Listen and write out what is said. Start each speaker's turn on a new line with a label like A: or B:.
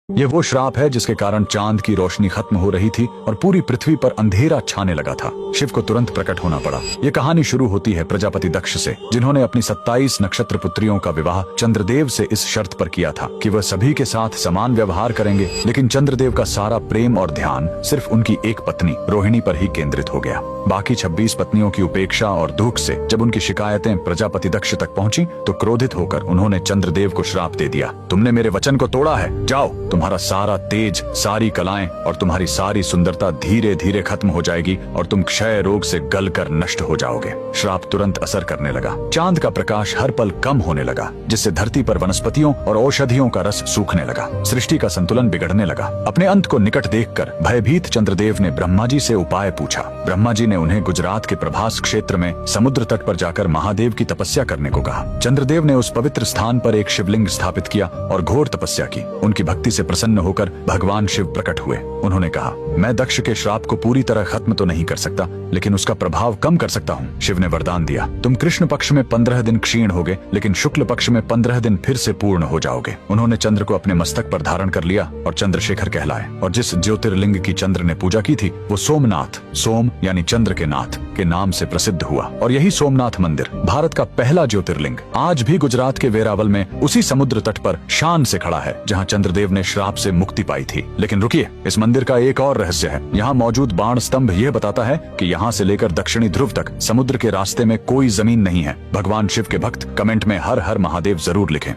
A: ये वो श्राप है जिसके कारण चांद की रोशनी खत्म हो रही थी और पूरी पृथ्वी पर अंधेरा छाने लगा था। शिव को तुरंत प्रकट होना पड़ा। ये कहानी शुरू होती है प्रजापति दक्ष से, जिन्होंने अपनी 27 नक्षत्र पुत्रियों का विवाह चंद्रदेव से इस शर्त पर किया था कि वह सभी के साथ समान व्यवहार करेंगे। लेकिन चंद्रदेव का सारा प्रेम और ध्यान सिर्फ उनकी एक पत्नी रोहिणी पर ही केंद्रित हो गया। बाकी 26 पत्नियों की उपेक्षा और दुख से जब उनकी शिकायतें प्रजापति दक्ष तक पहुंची तो क्रोधित होकर उन्होंने चंद्रदेव को श्राप दे दिया। तुमने मेरे वचन को तोड़ा है, जाओ, तुम्हारा सारा तेज, सारी कलाएं और तुम्हारी सारी सुंदरता धीरे धीरे खत्म हो जाएगी और तुम क्षय रोग से गलकर नष्ट हो जाओगे। श्राप तुरंत असर करने लगा। चांद का प्रकाश हर पल कम होने लगा, जिससे धरती पर वनस्पतियों और औषधियों का रस सूखने लगा। सृष्टि का संतुलन बिगड़ने लगा। अपने अंत को निकट देखकर भयभीत चंद्रदेव ने ब्रह्मा जी से उपाय पूछा। ब्रह्मा जी ने उन्हें गुजरात के प्रभास क्षेत्र में समुद्र तट पर जाकर महादेव की तपस्या करने को कहा। चंद्रदेव ने उस पवित्र स्थान पर एक शिवलिंग स्थापित किया और घोर तपस्या की। उनकी भक्ति से प्रसन्न होकर भगवान शिव प्रकट हुए। उन्होंने कहा, मैं दक्ष के श्राप को पूरी तरह खत्म तो नहीं कर सकता, लेकिन उसका प्रभाव कम कर सकता हूँ। शिव ने वरदान दिया, तुम कृष्ण पक्ष में 15 दिन क्षीण होगे, लेकिन शुक्ल पक्ष में 15 दिन फिर से पूर्ण हो जाओगे। उन्होंने चंद्र को अपने मस्तक पर धारण कर लिया और चंद्रशेखर कहलाए। और जिस ज्योतिर्लिंग की चंद्र ने पूजा की थी वो सोमनाथ, सोम यानी चंद्र के नाथ के नाम से प्रसिद्ध हुआ। और यही सोमनाथ मंदिर भारत का पहला ज्योतिर्लिंग आज भी गुजरात के वेरावल में उसी समुद्र तट पर शान से खड़ा है, जहाँ चंद्रदेव ने श्राप से मुक्ति पाई थी। लेकिन रुकिए, इस मंदिर का एक और रहस्य है। यहाँ मौजूद बाण स्तंभ यह बताता है कि यहाँ से लेकर दक्षिणी ध्रुव तक समुद्र के रास्ते में कोई जमीन नहीं है। भगवान शिव के भक्त कमेंट में हर हर महादेव जरूर लिखें।